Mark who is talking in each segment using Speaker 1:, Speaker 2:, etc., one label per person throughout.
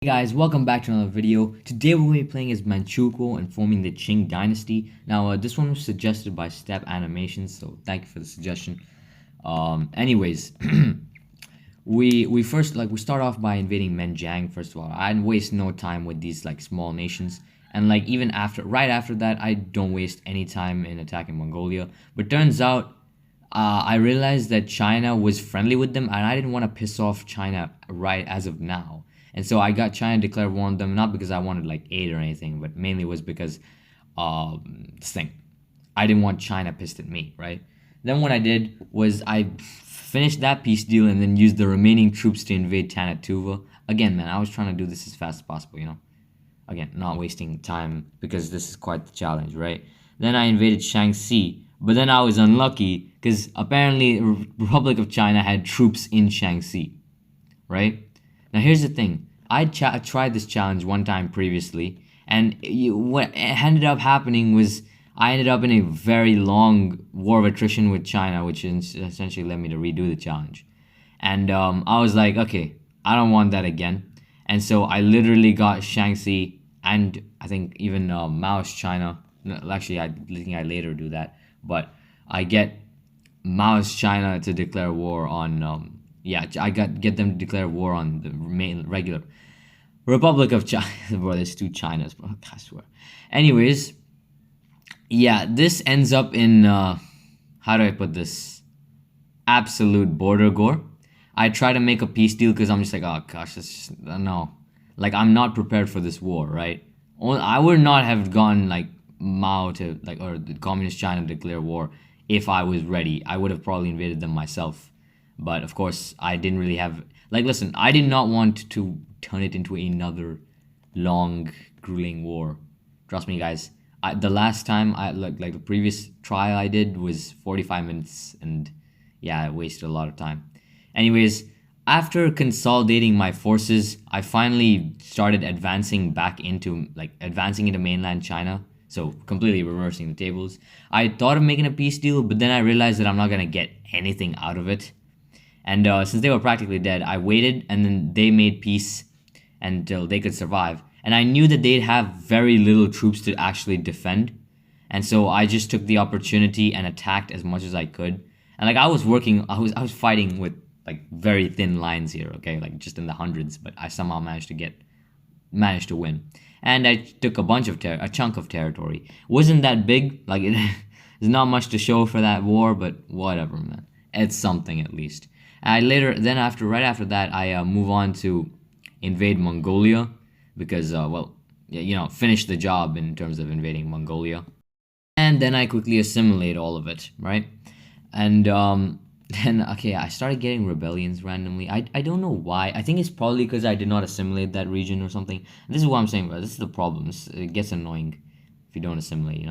Speaker 1: Hey guys, welcome back to another video. Today we're going to be playing as Manchukuo and forming the Qing Dynasty. Now, this one was suggested by Step Animations, so thank you for the suggestion. Anyways, we start off by invading Menjiang. First of all, I didn't waste no time with these small nations, and even right after that, I don't waste any time in attacking Mongolia. But turns out, I realized that China was friendly with them, and I didn't want to piss off China right as of now. And so I got China to declare war on them, not because I wanted aid or anything, but mainly was because this thing. I didn't want China pissed at me, right? Then what I did was I finished that peace deal and then used the remaining troops to invade Tanatuva. Again, man, I was trying to do this as fast as possible, Again, not wasting time because this is quite the challenge, right? Then I invaded Shaanxi, but then I was unlucky because apparently the Republic of China had troops in Shaanxi, right? Now here's the thing. I tried this challenge one time previously, and what ended up happening was I ended up in a very long war of attrition with China, which essentially led me to redo the challenge. And I was like, okay, I don't want that again. And so I literally got Shaanxi and I think even Mao's China. Actually, I think I later do that, but I get Mao's China to declare war on. I get them to declare war on the regular Republic of China. Bro, there's two Chinas, bro. I swear. Anyways, yeah, this ends up in how do I put this? Absolute border gore. I try to make a peace deal because I'm just like, oh gosh, that's just no. I'm not prepared for this war, right? I would not have gone Mao to or the communist China to declare war if I was ready. I would have probably invaded them myself. But of course, I didn't really have listen, I did not want to turn it into another long, grueling war. Trust me, guys. The last time the previous trial I did was 45 minutes, and yeah, I wasted a lot of time. Anyways, after consolidating my forces, I finally started advancing back into advancing into mainland China. So completely reversing the tables. I thought of making a peace deal, but then I realized that I'm not gonna get anything out of it. And since they were practically dead, I waited, and then they made peace until they could survive. And I knew that they'd have very little troops to actually defend. And so I just took the opportunity and attacked as much as I could. And I was fighting with very thin lines here, okay? Just in the hundreds, but I somehow managed to win. And I took a chunk of territory. Wasn't that big, there's not much to show for that war, but whatever, man. It's something at least. Right after that, I move on to invade Mongolia because, finish the job in terms of invading Mongolia. And then I quickly assimilate all of it, right? And then, okay, I started getting rebellions randomly. I don't know why. I think it's probably because I did not assimilate that region or something. This is what I'm saying, bro. This is the problem. It gets annoying if you don't assimilate,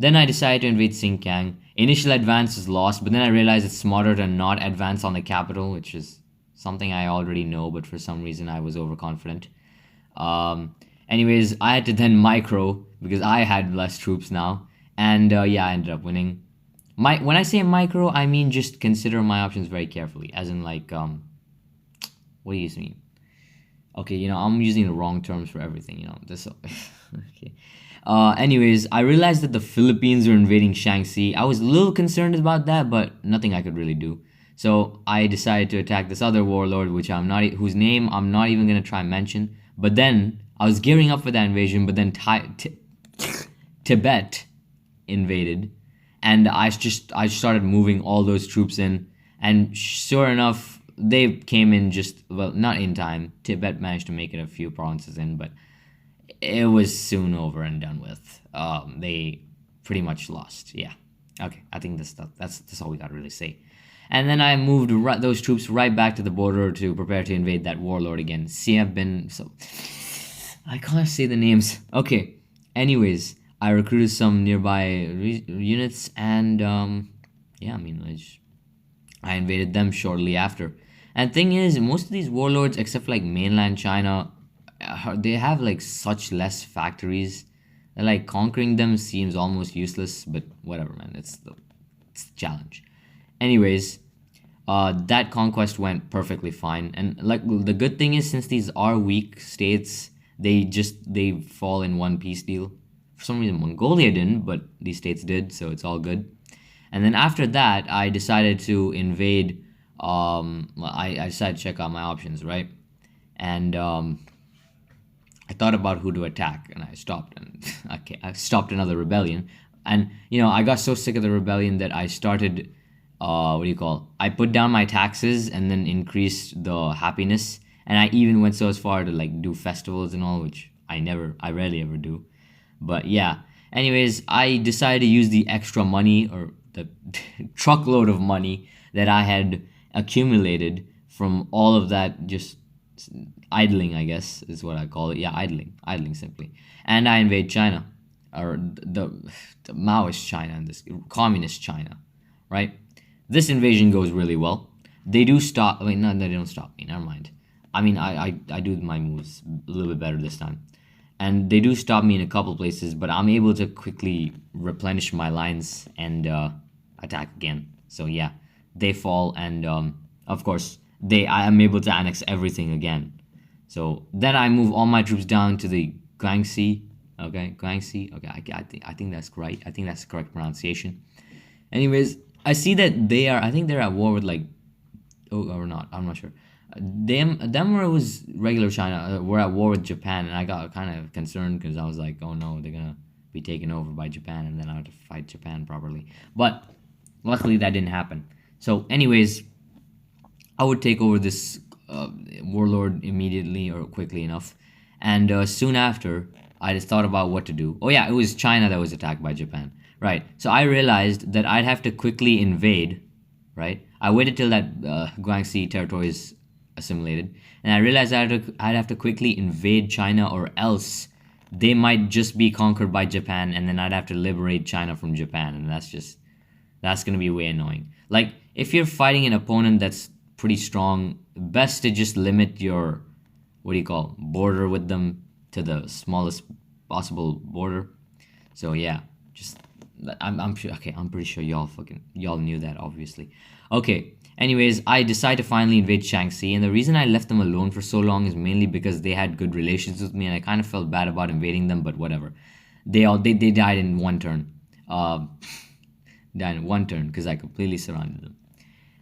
Speaker 1: Then I decided to invade Xinjiang. Initial advance was lost, but then I realized it's smarter to not advance on the capital, which is something I already know, but for some reason I was overconfident. Anyways, I had to then micro because I had less troops now, and I ended up winning. When I say micro, I mean just consider my options very carefully, as in what do you mean? Okay, I'm using the wrong terms for everything, this. Okay. Anyways, I realized that the Philippines were invading Shaanxi. I was a little concerned about that, but nothing I could really do. So I decided to attack this other warlord, whose name I'm not even gonna try and mention. But then I was gearing up for that invasion, but then Tibet invaded, and I started moving all those troops in, and sure enough, they came in not in time. Tibet managed to make it a few provinces in, but it was soon over and done with. They pretty much lost. Yeah. Okay. I think that's all we gotta really say. And then I moved those troops right back to the border to prepare to invade that warlord again. I can't say the names. Okay. Anyways, I recruited some nearby units, and I invaded them shortly after. And thing is, most of these warlords, except for mainland China, they have such less factories that conquering them seems almost useless, but whatever, man. It's the challenge. Anyways, that conquest went perfectly fine. And like the good thing is, since these are weak states, they fall in one peace deal. For some reason, Mongolia didn't, but these states did, so it's all good. And then after that, I decided to invade. I decided to check out my options, right? And I thought about who to attack, and I stopped, and I stopped another rebellion. And I got so sick of the rebellion that I started, what do you call? I put down my taxes and then increased the happiness, and I even went so as far to like do festivals and all, which I rarely ever do. But yeah. Anyways, I decided to use the extra money, or the truckload of money that I had accumulated from all of that just idling, I guess is what I call it. Yeah, idling simply. And I invade China, or the Maoist China, and this communist China, right? This invasion goes really well. They do stop. I mean, no, they don't stop me. Never mind. I mean, I do my moves a little bit better this time, and they do stop me in a couple places, but I'm able to quickly replenish my lines and attack again. So yeah, they fall, and of course I am able to annex everything again. So then I move all my troops down to the Guangxi. Okay, Guangxi. Okay, I think that's right. I think that's the correct pronunciation. Anyways, I see that they are. I think they're at war with like, oh, or not. I'm not sure. Them where it was regular China were at war with Japan, and I got kind of concerned because I was like, oh no, they're gonna be taken over by Japan, and then I have to fight Japan properly. But luckily that didn't happen. So, anyways, I would take over this warlord immediately or quickly enough, and soon after, I just thought about what to do. Oh yeah, it was China that was attacked by Japan, right? So I realized that I'd have to quickly invade, right? I waited till that Guangxi territory is assimilated, and I realized I'd have to quickly invade China, or else they might just be conquered by Japan, and then I'd have to liberate China from Japan, and that's gonna be way annoying. Like, if you're fighting an opponent that's pretty strong, best to just limit your, what do you call, border with them to the smallest possible border. So yeah, just I'm sure. Okay, I'm pretty sure y'all knew that, obviously. Okay. Anyways, I decided to finally invade Shaanxi, and the reason I left them alone for so long is mainly because they had good relations with me, and I kind of felt bad about invading them. But whatever, they died in one turn. Died in one turn because I completely surrounded them.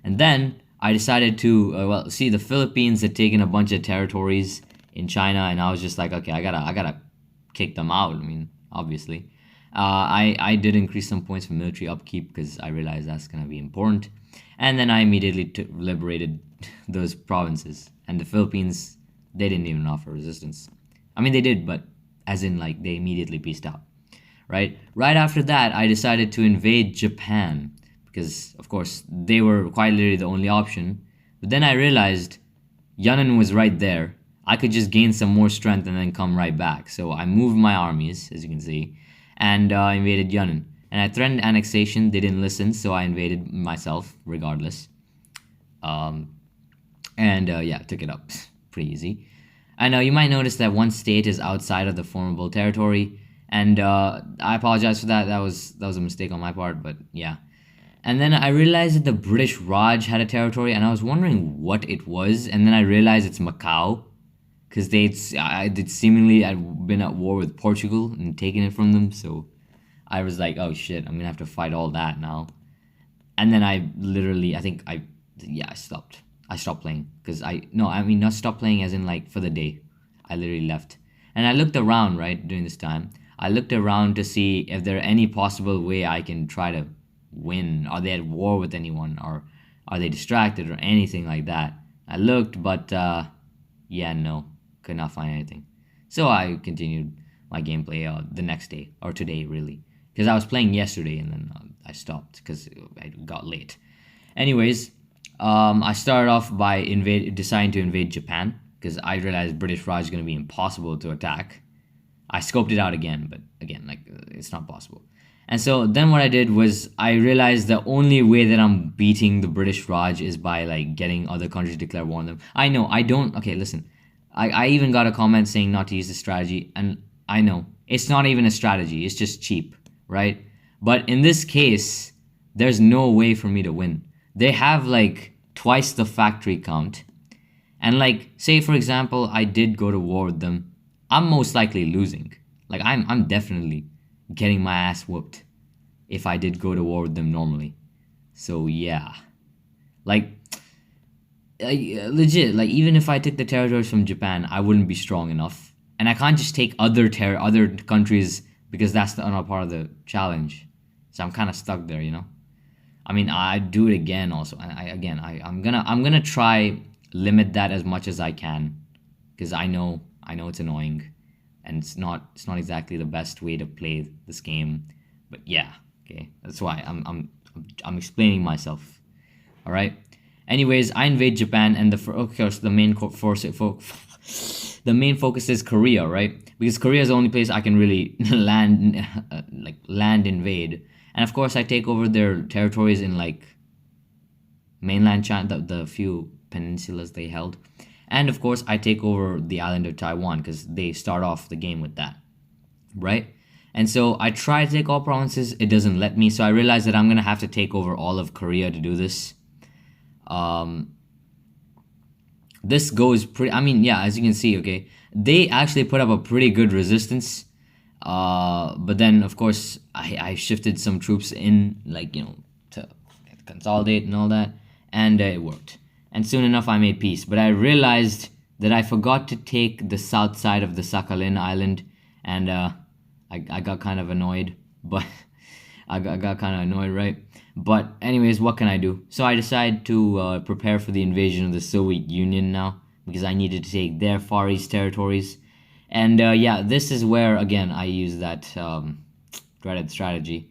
Speaker 1: And then I decided to see, the Philippines had taken a bunch of territories in China, and I was just like, okay, I gotta kick them out. I mean, obviously, I did increase some points for military upkeep because I realized that's gonna be important, and then I immediately liberated those provinces. And the Philippines, they didn't even offer resistance. I mean, they did, but as in like they immediately peaced out. Right after that, I decided to invade Japan because, of course, they were quite literally the only option. But then I realized Yan'an was right there. I could just gain some more strength and then come right back. So I moved my armies, as you can see, and invaded Yan'an. And I threatened annexation. They didn't listen, so I invaded myself, regardless. Yeah, took it up. Pretty easy. I know you might notice that one state is outside of the formable territory, and I apologize for that. That was a mistake on my part, but yeah. And then I realized that the British Raj had a territory, and I was wondering what it was. And then I realized it's Macau, because they'd seemingly had been at war with Portugal and taken it from them. So I was like, oh shit, I'm gonna have to fight all that now. And then I stopped. I stopped playing because not stop playing as in like for the day. I literally left, and I looked around right during this time. I looked around to see if there any possible way I can try to win. Are they at war with anyone, or are they distracted, or anything like that? I looked, but no, could not find anything. So I continued my gameplay the next day, or today really, because I was playing yesterday and then I stopped because I got late. Anyways, I started off by deciding to invade Japan because I realized British Raj is going to be impossible to attack. I scoped it out again, but again, like, it's not possible. And so then what I did was I realized the only way that I'm beating the British Raj is by like getting other countries to declare war on them. I know, I don't, okay, listen. I even got a comment saying not to use this strategy, and I know, it's not even a strategy, it's just cheap, right? But in this case, there's no way for me to win. They have like twice the factory count, and like say for example I did go to war with them, I'm most likely losing. Like I'm definitely getting my ass whooped if I did go to war with them normally. So yeah, like legit, like even if I took the territories from Japan, I wouldn't be strong enough, and I can't just take other countries because that's not part of the challenge. So I'm kind of stuck there, you know. I mean, I do it again also, and I'm gonna try limit that as much as I can, because I know it's annoying, and it's not exactly the best way to play this game, but yeah, okay, that's why I'm explaining myself. All right. Anyways, I invade Japan, and of course the main the main focus is Korea, right? Because Korea is the only place I can really land invade, and of course I take over their territories in like mainland China, the few peninsulas they held, and of course I take over the island of Taiwan because they start off the game with that, right? And so I try to take all provinces, it doesn't let me, so I realize that I'm gonna have to take over all of Korea to do this. This goes pretty, I mean, yeah, as you can see, okay, they actually put up a pretty good resistance, but then of course I shifted some troops in, like, you know, to consolidate and all that, and it worked, and soon enough I made peace. But I realized that I forgot to take the south side of the Sakhalin island, and I got kind of annoyed, but I got kind of annoyed, right? But anyways, what can I do? So I decided to prepare for the invasion of the Soviet Union now, because I needed to take their Far East territories. And yeah, this is where, again, I use that dreaded strategy.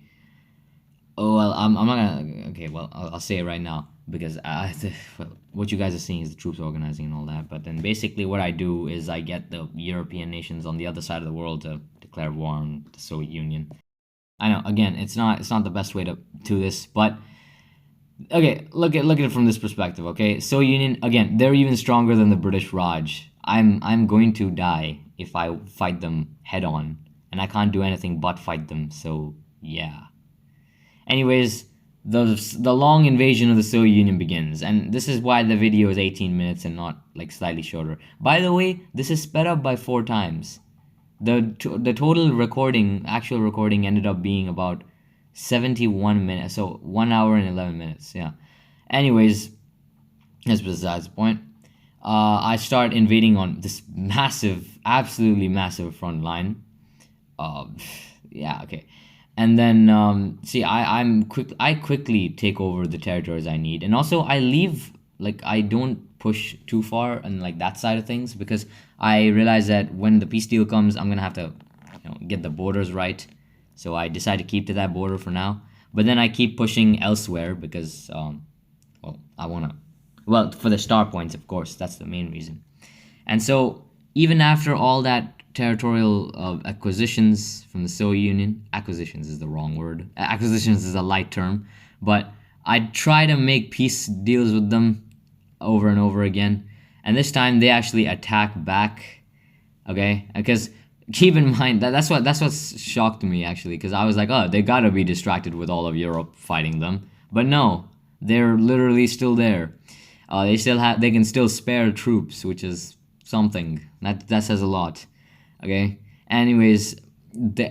Speaker 1: Oh, well, I'm not gonna... Okay, well, I'll say it right now, because well, what you guys are seeing is the troops organizing and all that. But then basically what I do is I get the European nations on the other side of the world to declare war on the Soviet Union. I know, again, it's not the best way to do this, but okay, look at it from this perspective, okay? Soviet Union, again, they're even stronger than the British Raj. I'm going to die if I fight them head on, and I can't do anything but fight them, so yeah. Anyways, the long invasion of the Soviet Union begins, and this is why the video is 18 minutes and not like slightly shorter. By the way, this is sped up by 4 times. The total recording, actual recording, ended up being about 71 minutes, so 1 hour and 11 minutes, yeah. Anyways, that's besides the point. I start invading on this massive, absolutely massive front line. Yeah, okay. And then, see, I quickly take over the territories I need, and also I leave, like, I don't push too far on like that side of things, because I realize that when the peace deal comes, I'm gonna have to, you know, get the borders right. So I decide to keep to that border for now. But then I keep pushing elsewhere because, well, I wanna, well, for the star points, of course, that's the main reason. And so even after all that territorial acquisitions from the Soviet Union, acquisitions is the wrong word. Acquisitions is a light term, but I try to make peace deals with them over and over again, and this time they actually attack back, okay? Because keep in mind that's what shocked me, actually, because I was like, oh, they gotta be distracted with all of Europe fighting them, but no, they're literally still there. They can still spare troops, which is something that says a lot, okay? Anyways,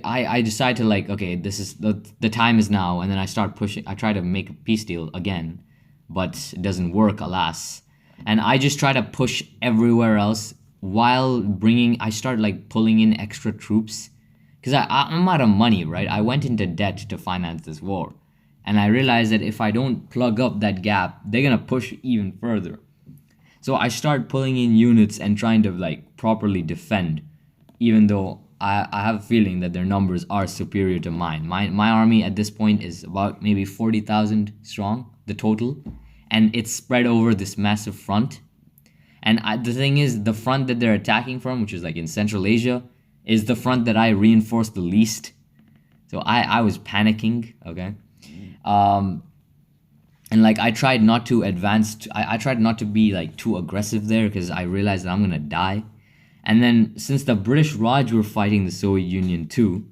Speaker 1: I decide to, like, okay, this is the time is now, and then I start pushing. I try to make a peace deal again, but it doesn't work, alas. And I just try to push everywhere else while I start like pulling in extra troops, because I'm out of money, right? I went into debt to finance this war, and I realized that if I don't plug up that gap, they're gonna push even further. So I start pulling in units and trying to like properly defend, even though I have a feeling that their numbers are superior to mine. My army at this point is about maybe 40,000 strong, the total, and it's spread over this massive front. And the thing is, the front that they're attacking from, which is like in Central Asia, is the front that I reinforced the least. So I was panicking, okay? And like I tried not to advance, I tried not to be like too aggressive there, because I realized that I'm gonna die. And then since the British Raj were fighting the Soviet Union too,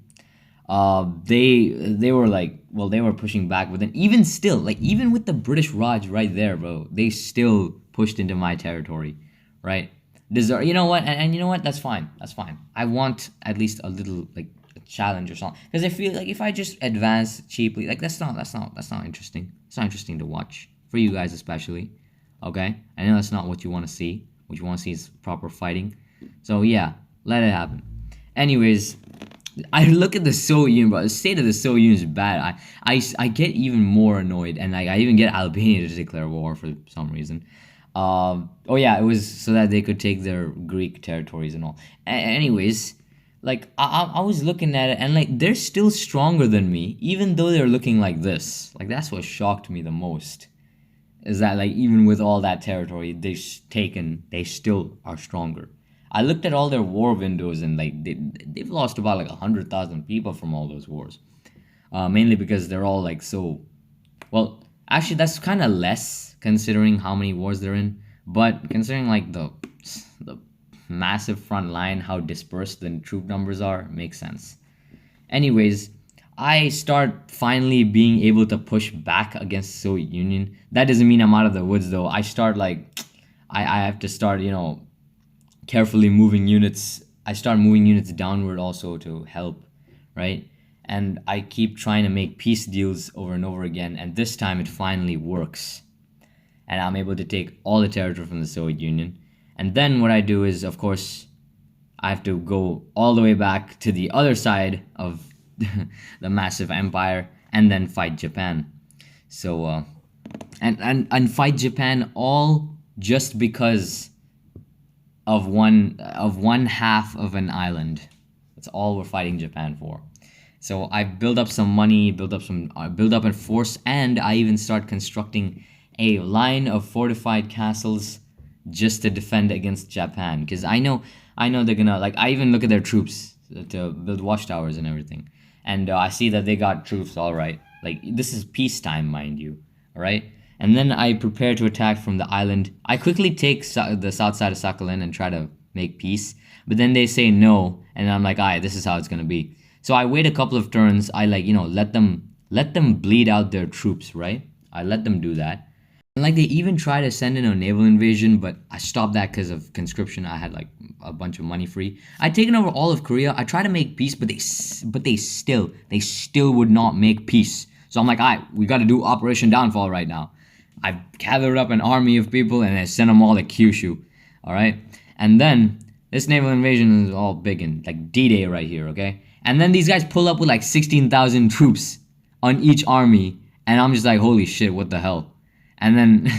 Speaker 1: They were like, well, they were pushing back, but then even still, like even with the British Raj right there, bro, they still pushed into my territory, right? You know what? And you know what? That's fine. That's fine. I want at least a little like a challenge or something, because I feel like if I just advance cheaply, like that's not interesting. It's not interesting to watch for you guys especially. Okay, I know that's not what you want to see. What you want to see is proper fighting. So yeah, let it happen. Anyways, I look at the Soviet Union, but the state of the Soviet Union is bad. I get even more annoyed, and like I even get Albania to declare war for some reason. Oh yeah, it was so that they could take their Greek territories and all. Anyways, like I was looking at it, and like they're still stronger than me, even though they're looking like this. Like that's what shocked me the most. Is that like even with all that territory they've taken, they still are stronger. I looked at all their war windows, and like they've lost about like 100,000 people from all those wars. Mainly because they're all like so. Well, actually, that's kind of less considering how many wars they're in. But considering like the massive front line, how dispersed the troop numbers are, makes sense. Anyways, I start finally being able to push back against the Soviet Union. That doesn't mean I'm out of the woods though. I start like I have to start, carefully moving units. I start moving units downward also to help, right? And I keep trying to make peace deals over and over again, and this time it finally works. And I'm able to take all the territory from the Soviet Union. And then what I do is, of course, I have to go all the way back to the other side of the massive empire and then fight Japan. So, and fight Japan all just because of one half of an island. That's all we're fighting Japan for. So I build up some money, build up a force, and I even start constructing a line of fortified castles just to defend against Japan. Because I know they're gonna, like, I even look at their troops to build watchtowers and everything, and I see that they got troops all right. Like, this is peacetime, mind you, all right. And then I prepare to attack from the island. I quickly take the south side of Sakhalin and try to make peace, but then they say no, and I'm like, alright, this is how it's gonna be. So I wait a couple of turns. I let them bleed out their troops, right? I let them do that. And like they even try to send in a naval invasion, but I stopped that because of conscription. I had like a bunch of money free. I'd taken over all of Korea. I tried to make peace, but they still would not make peace. So I'm like, alright, we got to do Operation Downfall right now. I've gathered up an army of people and I sent them all to Kyushu, all right? And then this naval invasion is all big and like D-Day right here, okay? And then these guys pull up with like 16,000 troops on each army, and I'm just like, holy shit, what the hell? And then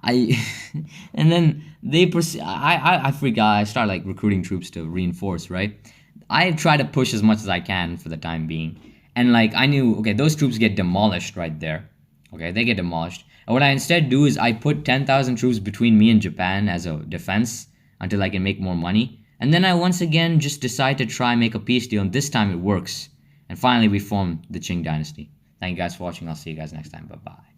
Speaker 1: and then they I freak out. I start like recruiting troops to reinforce, right? I try to push as much as I can for the time being, and like I knew, okay, those troops get demolished right there. Okay, they get demolished. And what I instead do is I put 10,000 troops between me and Japan as a defense until I can make more money. And then I once again just decide to try and make a peace deal, and this time it works. And finally we form the Qing Dynasty. Thank you guys for watching. I'll see you guys next time. Bye-bye.